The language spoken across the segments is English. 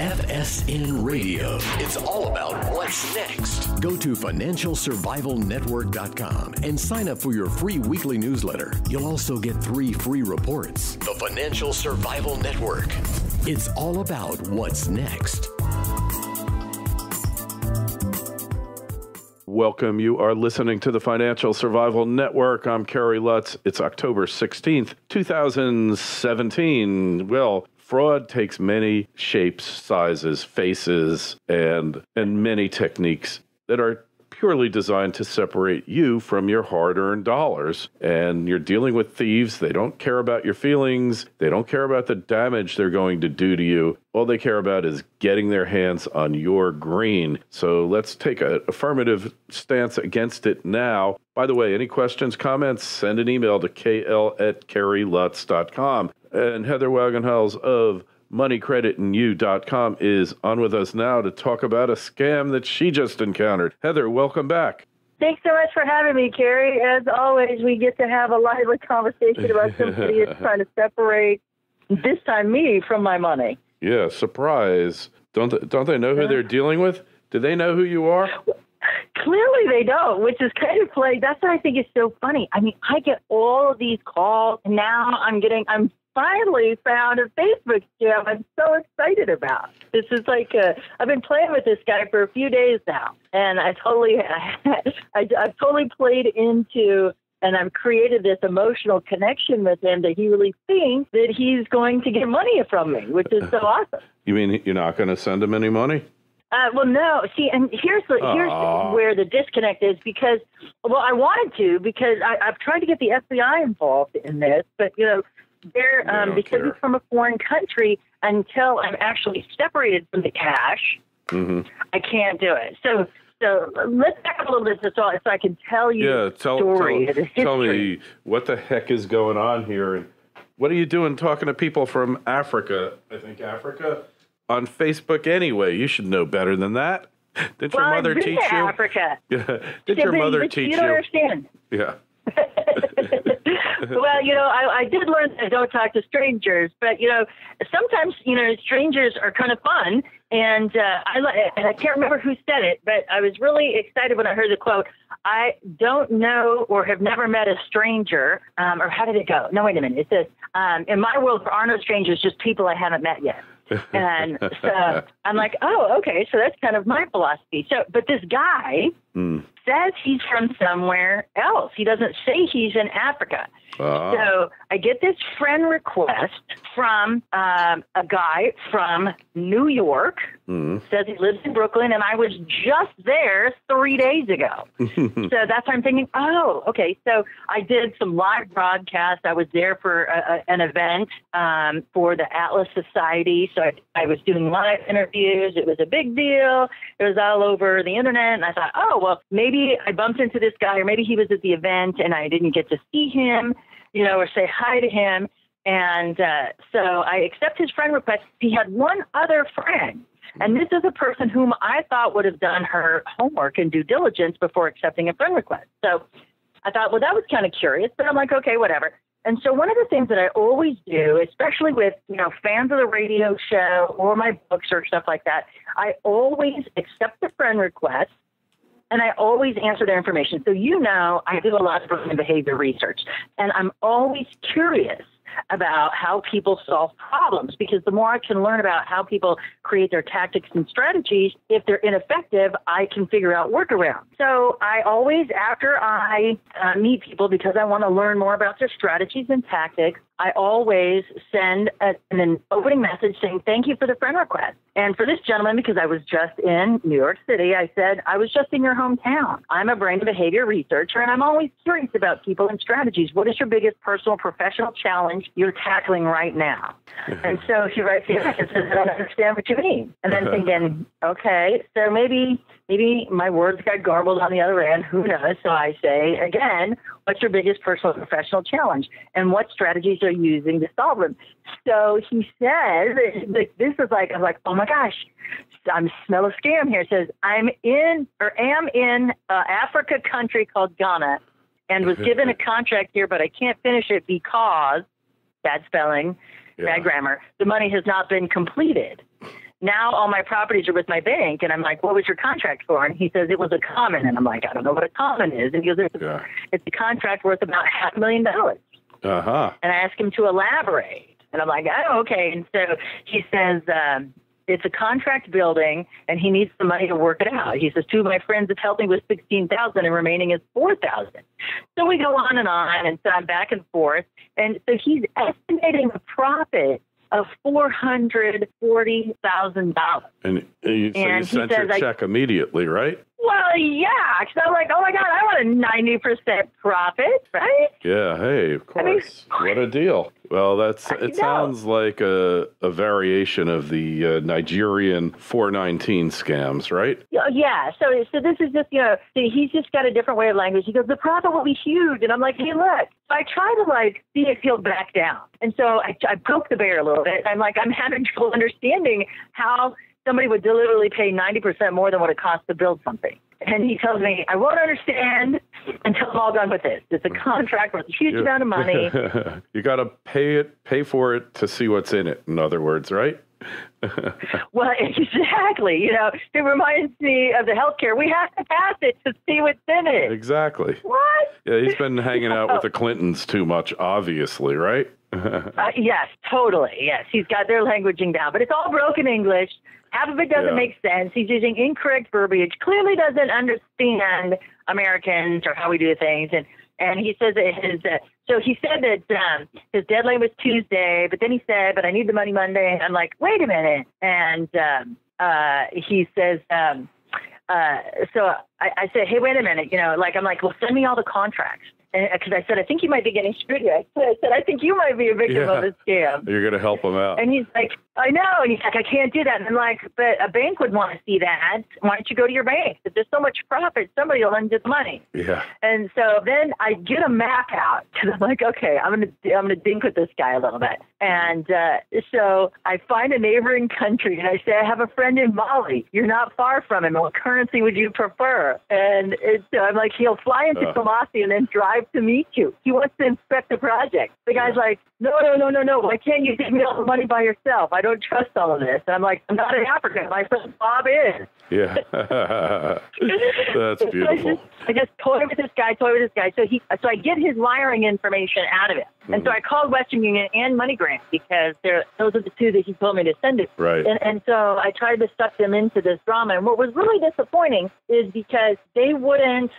FSN Radio. It's all about what's next. Go to financialsurvivalnetwork.com and sign up for your free weekly newsletter. You'll also get 3 free reports. The Financial Survival Network. It's all about what's next. Welcome. You are listening to the Financial Survival Network. I'm Kerry Lutz. It's October 16th, 2017. Well, fraud takes many shapes, sizes, faces, and many techniques that are purely designed to separate you from your hard-earned dollars. And you're dealing with thieves. They don't care about your feelings. They don't care about the damage they're going to do to you. All they care about is getting their hands on your green. So let's take an affirmative stance against it now. By the way, any questions, comments, send an email to kl@kerrylutz.com. And Heather Wagenhals of moneycreditandyou.com is on with us now to talk about a scam that she just encountered. Heather, welcome back. Thanks so much for having me, Kerry. As always, we get to have a lively conversation about somebody that's trying to separate, this time me, from my money. Yeah, surprise. Don't they know who they're dealing with? Do they know who you are? Clearly they don't, which is kind of like, that's what I think is so funny. I mean, I get all of these calls, and now I'm finally found a Facebook scam I'm so excited about. This is like, I've been playing with this guy for a few days now, and I've totally played into, and I've created this emotional connection with him that he really thinks that he's going to get money from me, which is so awesome. You mean you're not going to send him any money? Well, no. See, and here's where the disconnect is, because, well, I wanted to, because I've tried to get the FBI involved in this, but, you know, they're because it's from a foreign country, until I'm actually separated from the cash, I can't do it. So let's back up a little bit so I can tell you the story. Tell me what the heck is going on here, and what are you doing talking to people from Africa? I think Africa on Facebook anyway. You should know better than that. Did your mother teach you? Africa. Yeah. Did your mother teach you? You don't understand. Yeah. Well, you know, I did learn that I don't talk to strangers, but, you know, sometimes, you know, strangers are kind of fun. And I can't remember who said it, but I was really excited when I heard the quote. I don't know or have never met a stranger. Or how did it go? No, wait a minute. It says, in my world, there are no strangers, just people I haven't met yet. And so I'm like, oh, okay. So that's kind of my philosophy. So, but this guy says he's from somewhere else. He doesn't say he's in Africa. So I get this friend request from a guy from New York. Says he lives in Brooklyn, and I was just there 3 days ago. So that's why I'm thinking, oh, okay. So I did some live broadcasts. I was there for an event for the Atlas Society. So I was doing live interviews. It was a big deal. It was all over the internet. And I thought, oh, well, maybe I bumped into this guy, or maybe he was at the event and I didn't get to see him, you know, or say hi to him. And so I accept his friend request. He had one other friend. And this is a person whom I thought would have done her homework and due diligence before accepting a friend request. So I thought, well, that was kind of curious, but I'm like, okay, whatever. And so one of the things that I always do, especially with, you know, fans of the radio show or my books or stuff like that, I always accept the friend request, and I always answer their information. So, you know, I do a lot of human behavior research, and I'm always curious about how people solve problems, because the more I can learn about how people create their tactics and strategies, if they're ineffective, I can figure out workarounds. So I always, after I meet people, because I want to learn more about their strategies and tactics, I always send an opening message saying, thank you for the friend request. And for this gentleman, because I was just in New York City, I said, I was just in your hometown. I'm a brain and behavior researcher, and I'm always curious about people and strategies. What is your biggest personal, professional challenge you're tackling right now? And so he writes back and says, I don't understand what you mean. And then thinking, okay, so maybe my words got garbled on the other end. Who knows? So I say, again, what's your biggest personal, professional challenge? And what strategies are you using to solve them? So he says, this is like, I'm like, oh my gosh, I smell a scam here. It says, am in Africa country called Ghana, and was given a contract here, but I can't finish it because, bad spelling, bad grammar, the money has not been completed. now all my properties are with my bank. And I'm like, what was your contract for? And he says, it was a common. And I'm like, I don't know what a common is. And he goes, it's a contract worth about $500,000. Uh-huh. And I asked him to elaborate. And I'm like, oh, okay. And so he says, it's a contract building, and he needs the money to work it out. He says, two of my friends have helped me with $16,000, and remaining is $4,000. So we go on, and so I'm back and forth. And so he's estimating a profit of $440,000. And you sent your check immediately, right? Well, yeah, because I'm like, oh my God, I want a 90% profit, right? Yeah, hey, of course. What a deal. Well, it sounds like a variation of the Nigerian 419 scams, right? Yeah, so this is just, he's just got a different way of language. He goes, the profit will be huge. And I'm like, hey, look, I try to see if he'll back down. And so I poke the bear a little bit. I'm like, I'm having trouble understanding how somebody would deliberately pay 90% more than what it costs to build something. And he tells me, I won't understand until I'm all done with this. It's a contract with a huge amount of money. You got to pay for it to see what's in it, in other words, right? Well, exactly. It reminds me of the healthcare. We have to pass it to see what's in it. Exactly. What? Yeah, he's been hanging out with the Clintons too much, obviously, right? Yes, totally. Yes, he's got their languaging down, but it's all broken English. Half of it doesn't make sense. He's using incorrect verbiage, clearly doesn't understand Americans or how we do things. And he says that so he said that his deadline was Tuesday, but then he said, but I need the money Monday. And I'm like, wait a minute. And he says, so I said, hey, wait a minute. I'm like, well, send me all the contracts. Because I said, I think you might be getting screwed here. I said, I think you might be a victim of a scam. You're going to help him out. And he's like, I know. And he's like, I can't do that. And I'm like, but a bank would want to see that. Why don't you go to your bank? If there's so much profit, somebody will lend you the money. Yeah. And so then I get a map out because I'm like, okay, I'm gonna dink with this guy a little bit. And so I find a neighboring country and I say, I have a friend in Mali. You're not far from him. What currency would you prefer? And so I'm like, he'll fly into Kumasi and then drive to meet you. He wants to inspect the project. The guy's like, no. Why can't you give me all the money by yourself? I don't trust all of this. And I'm like, I'm not an African. My friend Bob is. Yeah. That's beautiful. I just toyed with this guy. So I get his wiring information out of it. Mm-hmm. And so I called Western Union and MoneyGram because those are the two that he told me to send it. Right. And so I tried to suck them into this drama. And what was really disappointing is because they wouldn't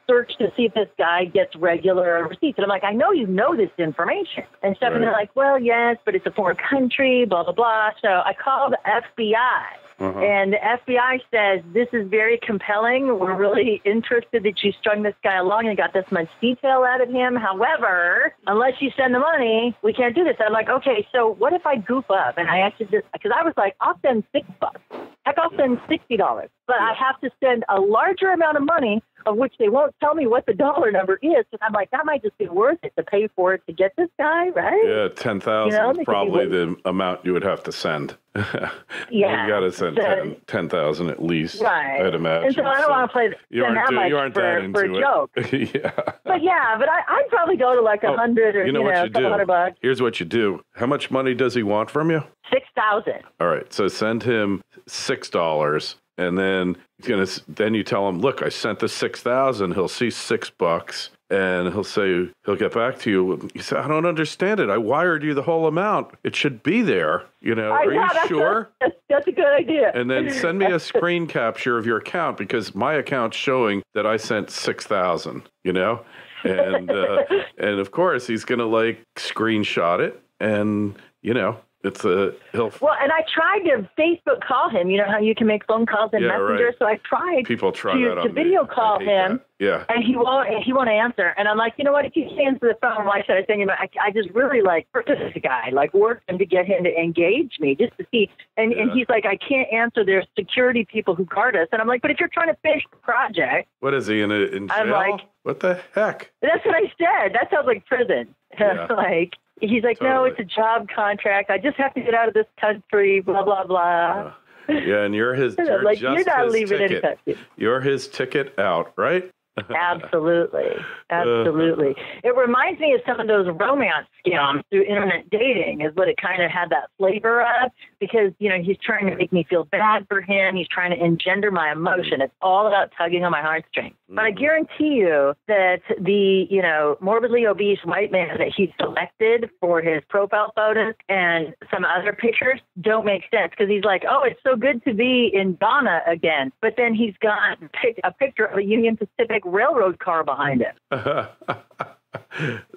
search to see if this guy gets regular receipts. And I'm like, I know you know this information. And stuff. Right. And they're like, well, yes, but it's a foreign country, blah, blah, blah. So I called the FBI. Uh-huh. And the FBI says, this is very compelling. We're really interested that you strung this guy along and got this much detail out of him. However, unless you send the money, we can't do this. And I'm like, okay, so what if I goof up? And I actually because I was like, I'll send $6. Heck, I'll send $60. But I have to send a larger amount of money, of which they won't tell me what the dollar number is. Because I'm like, that might just be worth it to pay for it to get this guy, right? Yeah, $10,000 is probably the amount you would have to send. Yeah. You got to send $10,000 at least, right. I'd imagine. And so I don't want to play you aren't that into for a joke. Yeah. But I'd probably go to like 100 or, $100. Here's what you do. How much money does he want from you? $6,000. All right. So send him $6. And then then you tell him, look, I sent the $6,000. He'll see $6 and he'll get back to you. You say, I don't understand it. I wired you the whole amount. It should be there. Are you sure? That's a good idea. And then send me a screen capture of your account because my account's showing that I sent $6,000, and of course he's going to screenshot it and, Well, and I tried to Facebook call him. You know how you can make phone calls in Messenger? Right. So I tried to video call him. That. Yeah. And he won't answer. And I'm like, you know what? If he answer the phone, why should I send him? I just really purchased the guy, worked him to get him to engage me just to see. And he's like, I can't answer. There's security people who guard us. And I'm like, but if you're trying to finish the project. What is he in jail? I'm like, what the heck? That's what I said. That sounds like prison. Yeah. He's like, no, it's a job contract. I just have to get out of this country, blah, blah, blah. Yeah, and you're his you're not leaving ticket. In touch. You're his ticket out, right? Absolutely. It reminds me of some of those romance scams through internet dating is what it kind of had that flavor of because, he's trying to make me feel bad for him. He's trying to engender my emotion. It's all about tugging on my heartstrings. But I guarantee you that the, morbidly obese white man that he selected for his profile photos and some other pictures don't make sense, because he's like, oh, it's so good to be in Ghana again. But then he's got a picture of a Union Pacific Railroad car behind him.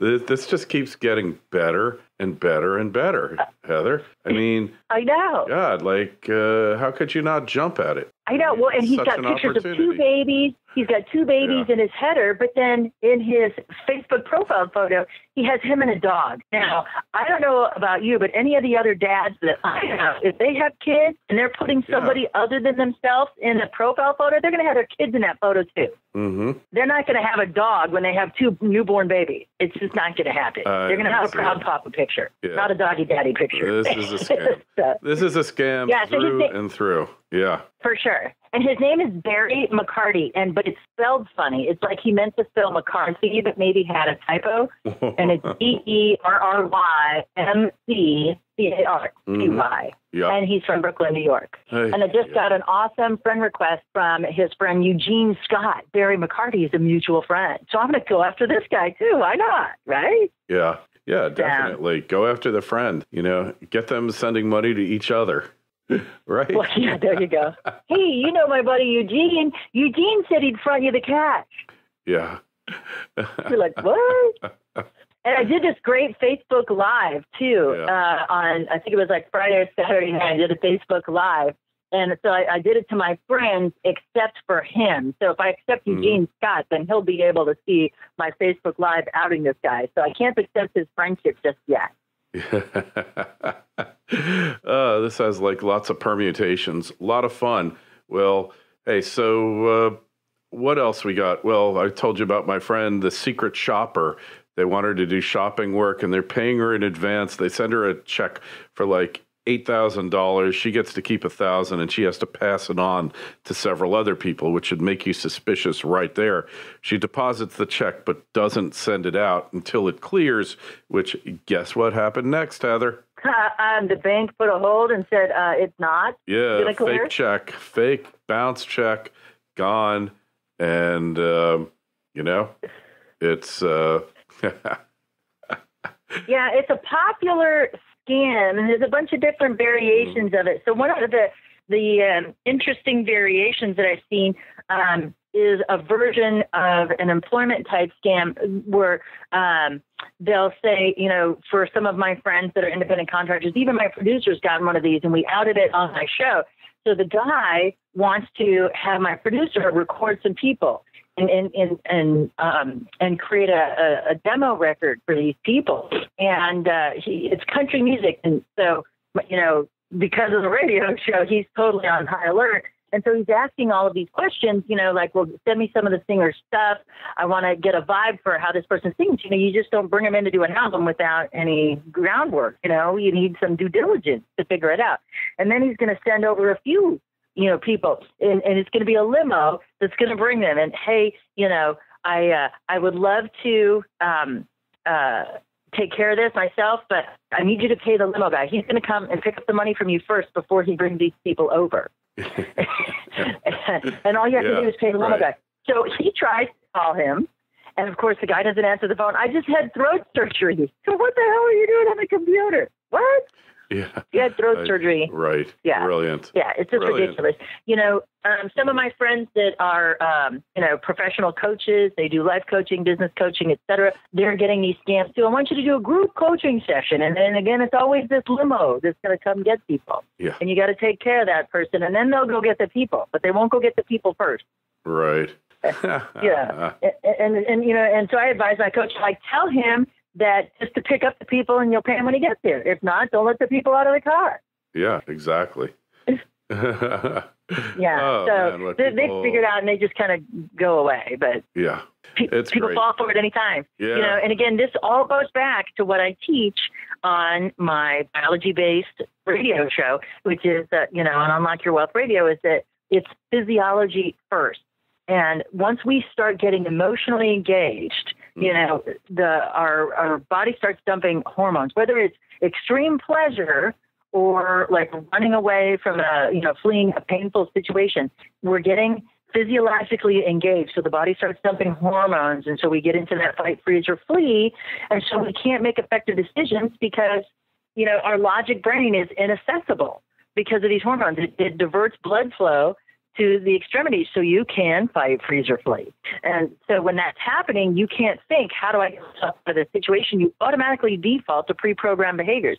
This just keeps getting better and better and better, Heather. I mean, I know. God, how could you not jump at it? I know. Well, and he's got pictures of 2 babies. He's got 2 babies in his header, but then in his Facebook profile photo, he has him and a dog. Now, I don't know about you, but any of the other dads that I know, if they have kids and they're putting somebody other than themselves in a profile photo, they're going to have their kids in that photo too. Mm-hmm. They're not going to have a dog when they have 2 newborn babies. It's just not going to happen. They're going to have a proud papa picture, not a doggy daddy picture. This is a scam. This is a scam through and through. Yeah. For sure. And his name is Barry McCarty, but it's spelled funny. It's like he meant to spell McCarthy, but maybe had a typo. And it's DERRYMCCARTY. Yep. And he's from Brooklyn, New York. And I just got an awesome friend request from his friend Eugene Scott. Barry McCarty is a mutual friend. So I'm going to go after this guy, too. Why not? Right? Yeah. Yeah, definitely. Go after the friend. Get them sending money to each other. Right? Well, yeah, there you go. Hey, my buddy Eugene. Eugene said he'd front you the cash. Yeah. You're like, what? And I did this great Facebook Live, too, on, I think it was like Friday or Saturday night. I did a Facebook Live. And so I did it to my friends except for him. So if I accept Eugene Scott, then he'll be able to see my Facebook Live outing this guy. So I can't accept his friendship just yet. This has lots of permutations. A lot of fun. Well, hey, so what else we got? Well, I told you about my friend, the secret shopper. They want her to do shopping work, and they're paying her in advance. They send her a check for $8,000. She gets to keep $1,000, and she has to pass it on to several other people, which should make you suspicious right there. She deposits the check, but doesn't send it out until it clears, which guess what happened next, Heather? The bank put a hold and said, it's not. Yeah, fake check, fake bounce check, gone. And, it's... Yeah, it's a popular scam, and there's a bunch of different variations of it. So one of the interesting variations that I've seen is a version of an employment type scam where they'll say, for some of my friends that are independent contractors, even my producer's gotten one of these, and we outed it on my show. So the guy wants to have my producer record some people and create a demo record for these people. And it's country music. And so, because of the radio show, he's totally on high alert. And so he's asking all of these questions, well, send me some of the singer's stuff. I want to get a vibe for how this person sings. You just don't bring them in to do an album without any groundwork. You need some due diligence to figure it out. And then he's going to send over a few people, and it's going to be a limo that's going to bring them. And hey, I would love to take care of this myself, but I need you to pay the limo guy. He's going to come and pick up the money from you first before he brings these people over. And all you have to do is pay the limo guy. So he tries to call him, and of course the guy doesn't answer the phone. I just had throat surgery. So what the hell are you doing on the computer? What? Yeah. You had throat surgery. Right. Yeah. Brilliant. Yeah, it's just ridiculous. Some of my friends that are, professional coaches, they do life coaching, business coaching, et cetera, they're getting these scams too. I want you to do a group coaching session. And then again, it's always this limo that's going to come get people. Yeah. And you got to take care of that person. And then they'll go get the people, but they won't go get the people first. Right. Yeah. And so I advise my coach, tell him that just to pick up the people and you'll pay him when he gets there. If not, don't let the people out of the car. Yeah, exactly. Yeah. Oh, so man, they figured out and they just kind of go away. But yeah, people fall for it anytime. Yeah. And again, this all goes back to what I teach on my biology-based radio show, which is, on Unlock Your Wealth Radio, is that it's physiology first. And once we start getting emotionally engaged, our body starts dumping hormones, whether it's extreme pleasure or like running away from fleeing a painful situation. We're getting physiologically engaged. So the body starts dumping hormones. And so we get into that fight, freeze, or flee. And so we can't make effective decisions because, our logic brain is inaccessible because of these hormones. It diverts blood flow to the extremities so you can fight, freeze, or flee. And so when that's happening, you can't think, how do I get myself out of this situation? You automatically default to pre-programmed behaviors.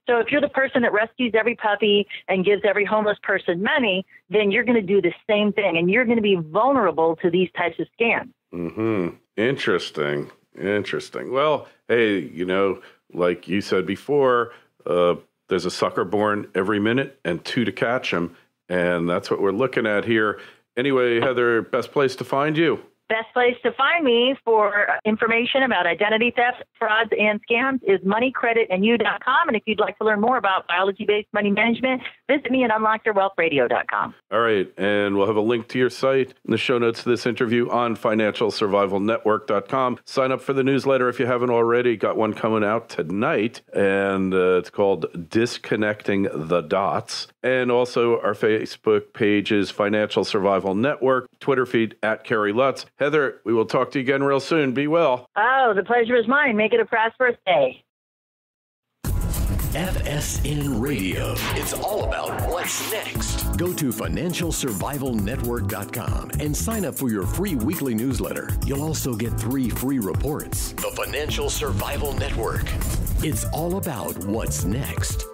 So if you're the person that rescues every puppy and gives every homeless person money, then you're going to do the same thing, and you're going to be vulnerable to these types of scams. Mm-hmm. Interesting. Well, hey, like you said before, there's a sucker born every minute and 2 to catch them. And that's what we're looking at here. Anyway, Heather, best place to find you? Best place to find me for information about identity theft, frauds, and scams is moneycreditandyou.com. And if you'd like to learn more about biology-based money management, visit me at unlockyourwealthradio.com. All right. And we'll have a link to your site in the show notes to this interview on financialsurvivalnetwork.com. Sign up for the newsletter if you haven't already. Got one coming out tonight, and it's called Disconnecting the Dots. And also our Facebook page is Financial Survival Network, Twitter feed at Kerry Lutz. Heather, we will talk to you again real soon. Be well. Oh, the pleasure is mine. Make it a prosperous day. FSN Radio. It's all about what's next. Go to financialsurvivalnetwork.com and sign up for your free weekly newsletter. You'll also get 3 free reports. The Financial Survival Network. It's all about what's next.